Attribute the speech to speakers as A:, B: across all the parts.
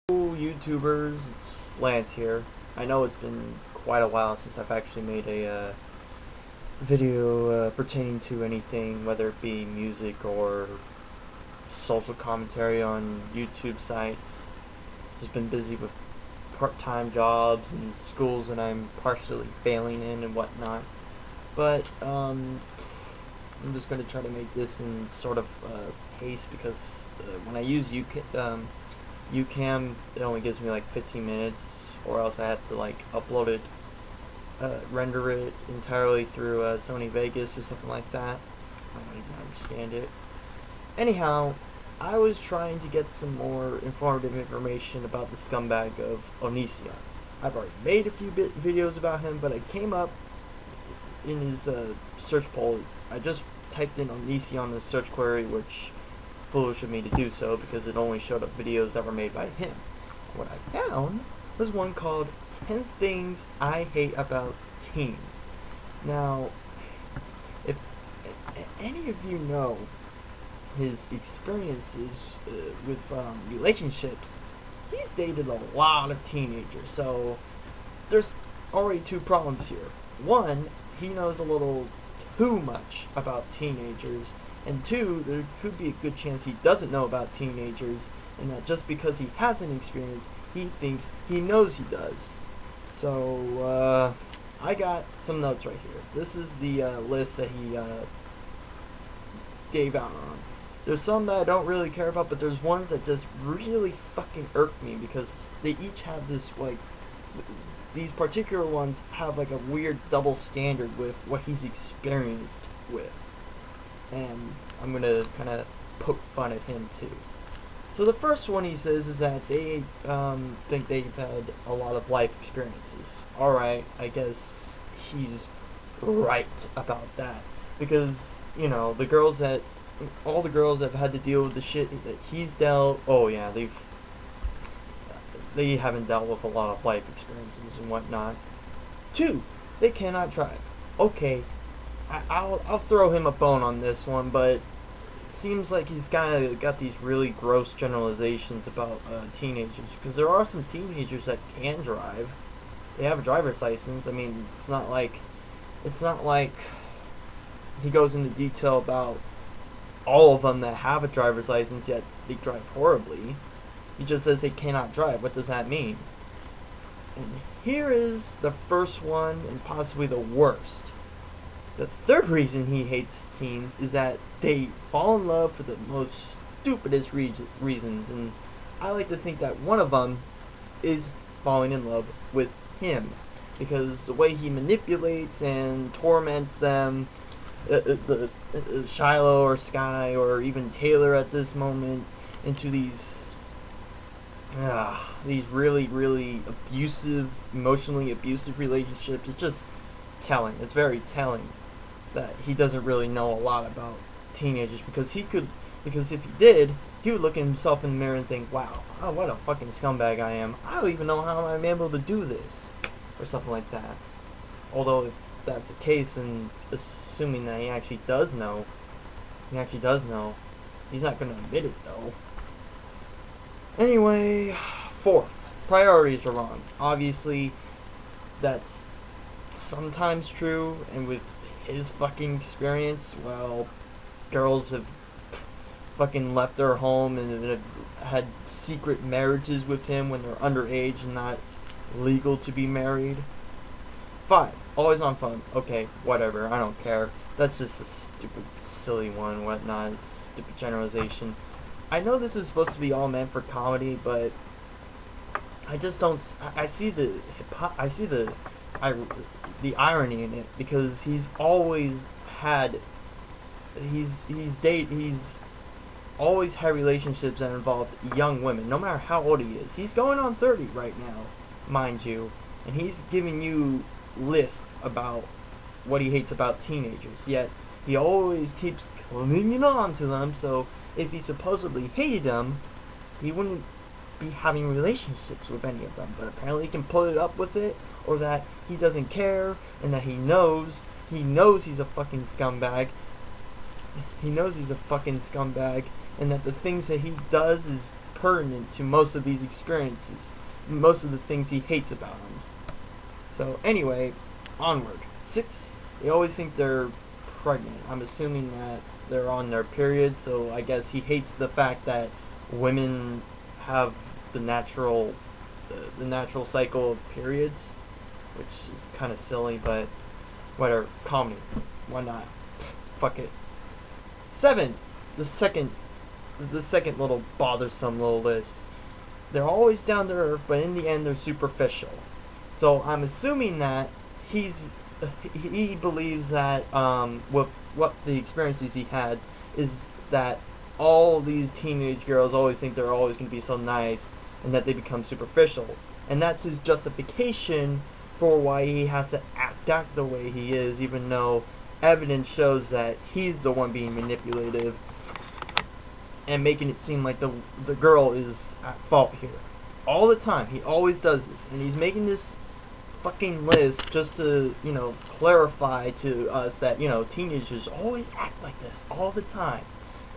A: YouTubers, it's Lance here. I know it's been quite a while since I've actually made a video pertaining to anything, whether it be music or social commentary on YouTube sites. Just been busy with part-time jobs and schools that I'm partially failing in and whatnot. But I'm just going to try to make this in sort of pace because when I use UCam, it only gives me like 15 minutes, or else I have to like upload it, render it entirely through Sony Vegas or something like that. I don't even understand it. Anyhow, I was trying to get some more informative information about the scumbag of Onision. I've already made a few videos about him, but I came up in his search poll. I just typed in Onision on the search query, which foolish of me to do so because it only showed up videos that were made by him. What I found was one called 10 Things I Hate About Teens. Now, if any of you know his experiences with relationships, he's dated a lot of teenagers, so there's already two problems here. One, he knows a little too much about teenagers, and two, there could be a good chance he doesn't know about teenagers, and that just because he hasn't experienced, he thinks he knows he does. So, I got some notes right here. This is the list that he gave out on. There's some that I don't really care about, but there's ones that just really fucking irk me because they each have this, like, these particular ones have like a weird double standard with what he's experienced with. And I'm gonna kind of poke fun at him too. So the first one he says is that they think they've had a lot of life experiences. Alright, I guess he's right about that. Because, you know, all the girls that have had to deal with the shit that he's dealt, oh yeah, they haven't dealt with a lot of life experiences and whatnot. Two, they cannot drive. Okay, I'll throw him a bone on this one, but it seems like he's kind of got these really gross generalizations about teenagers, because there are some teenagers that can drive. They have a driver's license. I mean, it's not like he goes into detail about all of them that have a driver's license yet they drive horribly. He just says they cannot drive. What does that mean? And here is the first one, and possibly the worst. The third reason he hates teens is that they fall in love for the most stupidest reasons, and I like to think that one of them is falling in love with him, because the way he manipulates and torments them, Shiloh or Sky or even Taylor at this moment, into these really, really abusive, emotionally abusive relationships. It's just telling. It's very telling that he doesn't really know a lot about teenagers, because if he did, he would look at himself in the mirror and think, wow, oh, what a fucking scumbag I am. I don't even know how I'm able to do this, or something like that. Although if that's the case, and assuming that he actually does know, he's not going to admit it though. Anyway, fourth, priorities are wrong. Obviously, that's sometimes true, and with his fucking experience, well, girls have fucking left their home and have had secret marriages with him when they're underage and not legal to be married. 5, always on phone. Okay, whatever, I don't care. That's just a stupid, silly one, whatnot, stupid generalization. I know this is supposed to be all meant for comedy, but I just don't. I see the irony in it, because he's always had he's always had relationships that involved young women, no matter how old he is. He's going on 30 right now, mind you, and he's giving you lists about what he hates about teenagers, yet he always keeps clinging on to them. So if he supposedly hated them, he wouldn't be having relationships with any of them. But apparently he can put it up with it, or that he doesn't care, and that he knows he's a fucking scumbag. He knows he's a fucking scumbag, and that the things that he does is pertinent to most of these experiences, most of the things he hates about them. So anyway, onward. 6, they always think they're pregnant. I'm assuming that they're on their period, so I guess he hates the fact that women have the natural cycle of periods, which is kind of silly, but whatever. Comedy, why not? Fuck it. 7, the second little bothersome little list. They're always down to earth, but in the end they're superficial. So I'm assuming that he believes that with what the experiences he had is that all these teenage girls always think they're always going to be so nice, and that they become superficial, and that's his justification for why he has to act the way he is, even though evidence shows that he's the one being manipulative and making it seem like the girl is at fault here. All the time, he always does this, and he's making this fucking list just to, clarify to us that, teenagers always act like this all the time.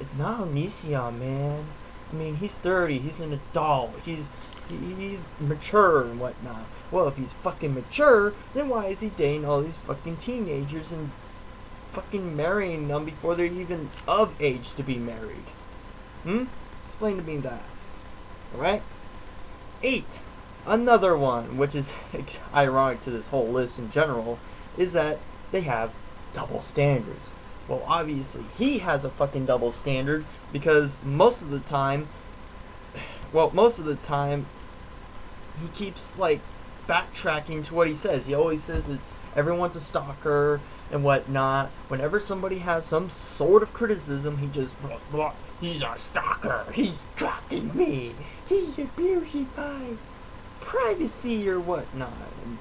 A: It's not Onision, man. I mean, he's 30, he's an adult, he's mature and whatnot. Well, if he's fucking mature, then why is he dating all these fucking teenagers and fucking marrying them before they're even of age to be married? Explain to me that. Alright? 8. Another one, which is ironic to this whole list in general, is that they have double standards. Well, obviously, he has a fucking double standard because most of the time, he keeps, backtracking to what he says. He always says that everyone's a stalker and whatnot. Whenever somebody has some sort of criticism, he just, he's a stalker, he's stalking me, he's abusing my privacy or whatnot, and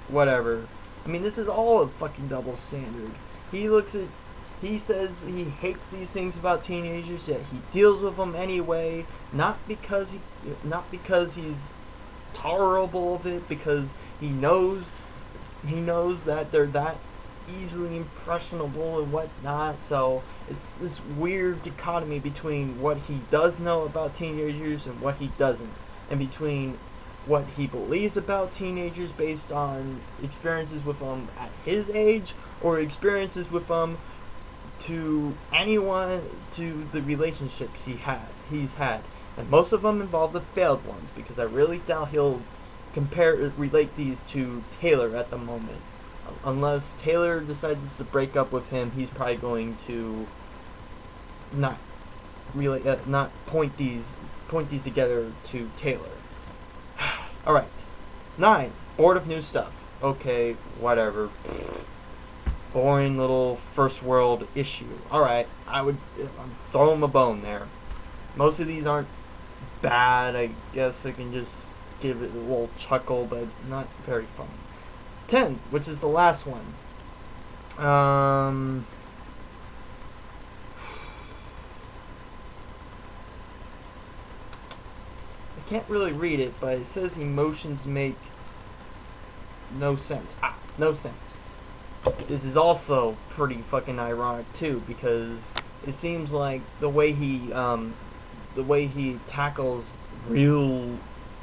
A: whatever. I mean, this is all a fucking double standard. He says he hates these things about teenagers, yet he deals with them anyway, not because he's tolerable of it, because he knows that they're that easily impressionable and whatnot. So it's this weird dichotomy between what he does know about teenagers and what he doesn't, and between what he believes about teenagers based on experiences with them at his age, or experiences with them to the relationships he's had. And most of them involve the failed ones, because I really doubt he'll relate these to Taylor at the moment. Unless Taylor decides to break up with him, he's probably going to not point these together to Taylor. Alright. 9. Bored of new stuff. Okay, whatever. Boring little first world issue. Alright, I'm throwing him a bone there. Most of these aren't bad. I guess I can just give it a little chuckle, but not very funny. 10, which is the last one. I can't really read it, but it says emotions make no sense. No sense. This is also pretty fucking ironic too, because it seems like the way he tackles real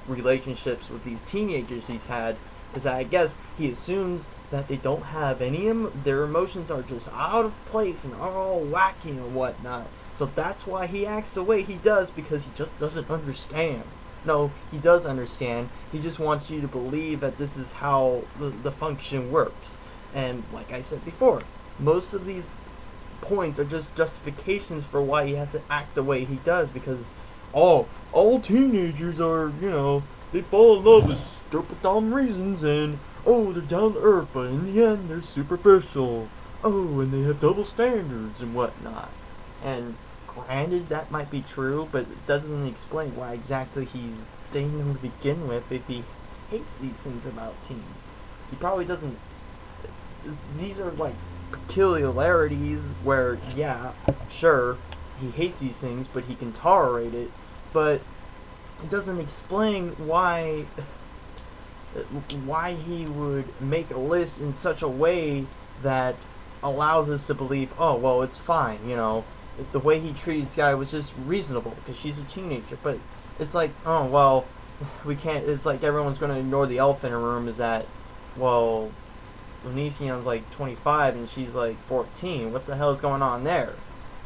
A: relationships with these teenagers he's had is that I guess he assumes that they don't have any their emotions are just out of place and are all wacky and whatnot. So that's why he acts the way he does, because he just doesn't understand. No, he does understand. He just wants you to believe that this is how the function works. And like I said before, most of these points are just justifications for why he has to act the way he does, because all teenagers are, they fall in love with stupid dumb reasons, and they're down to earth, but in the end they're superficial. And they have double standards and whatnot. And granted, that might be true, but it doesn't explain why exactly he's dating them to begin with if he hates these things about teens. He probably doesn't. These are peculiarities where, yeah, sure, he hates these things, but he can tolerate it. But it doesn't explain why he would make a list in such a way that allows us to believe, it's fine, the way he treated this guy was just reasonable because she's a teenager. But it's like, oh, well, we can't, it's like everyone's going to ignore the elephant in the room is that, well, Onision's like 25 and she's like 14. What the hell is going on there?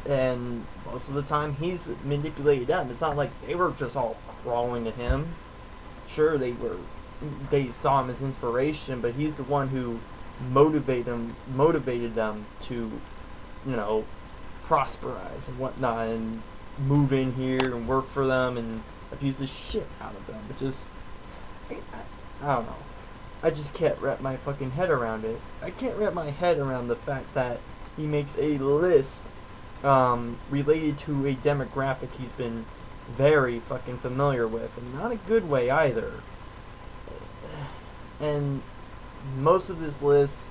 A: And most of the time he's manipulated them. It's not like they were just all crawling to him. Sure, they saw him as inspiration, but he's the one who motivated them to, you know, prosperize and whatnot, and move in here and work for them and abuse the shit out of them. It just, I don't know. I just can't wrap my fucking head around it. I can't wrap my head around the fact that he makes a list related to a demographic he's been very fucking familiar with, and not a good way either. And most of this list,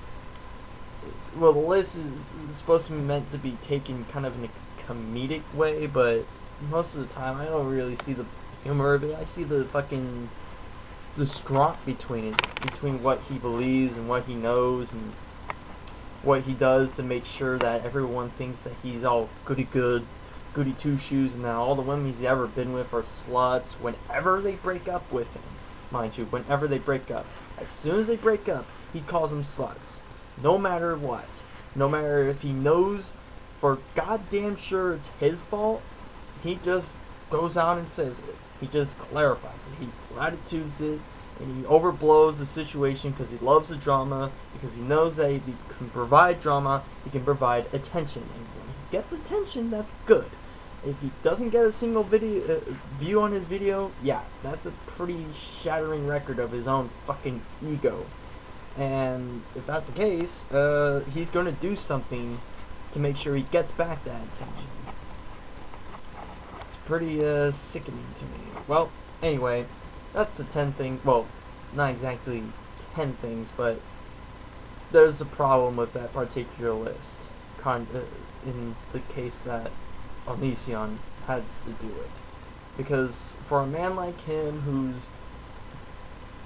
A: well, the list is supposed to be meant to be taken kind of in a comedic way, but most of the time I don't really see the humor of it. I see the fucking the scrap between it, between what he believes and what he knows and what he does to make sure that everyone thinks that he's all goody two shoes, and that all the women he's ever been with are sluts whenever they break up with him. Mind you, whenever they break up. As soon as they break up, he calls them sluts. No matter what. No matter if he knows for goddamn sure it's his fault, he just goes out and says it. He just clarifies it. He platitudes it, and he overblows the situation because he loves the drama, because he knows that if he can provide drama, he can provide attention. And when he gets attention, that's good. If he doesn't get a single video view on his video, yeah, that's a pretty shattering record of his own fucking ego. And if that's the case, he's going to do something to make sure he gets back that attention. It's pretty sickening to me. Well, anyway, that's the 10 things. Well, not exactly 10 things, but there's a problem with that particular list. In the case that Onision has to do it. Because for a man like him who's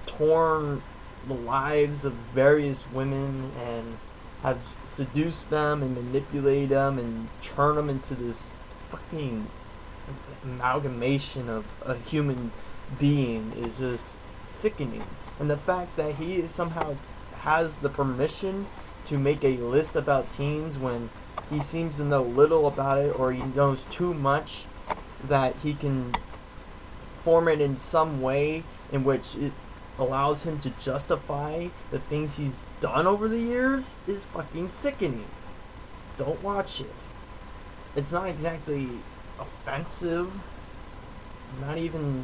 A: torn the lives of various women and have seduced them and manipulated them and turned them into this fucking amalgamation of a human being is just sickening. And the fact that he somehow has the permission to make a list about teens when he seems to know little about it, or he knows too much that he can form it in some way in which it allows him to justify the things he's done over the years is fucking sickening. Don't watch it. It's not exactly offensive. Not even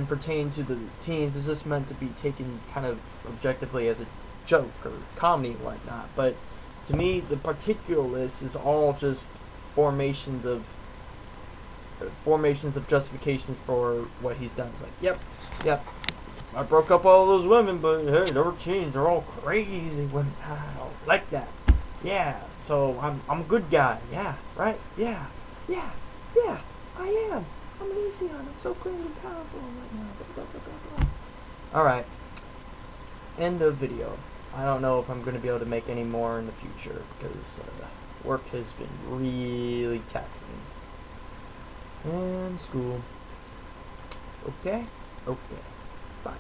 A: pertaining to the teens. It's just meant to be taken kind of objectively as a joke or comedy and whatnot. But to me, the particular list is all just formations of justifications for what he's done. It's like, yep, I broke up all those women, but hey, they were teens, they're all crazy women. I don't like that. Yeah, so I'm a good guy. Yeah, right? Yeah, I am. I'm an Onision. I'm so great and powerful right now. Blah, blah, blah, blah. Alright. End of video. I don't know if I'm going to be able to make any more in the future because work has been really taxing. And school. Okay? Okay. Bye.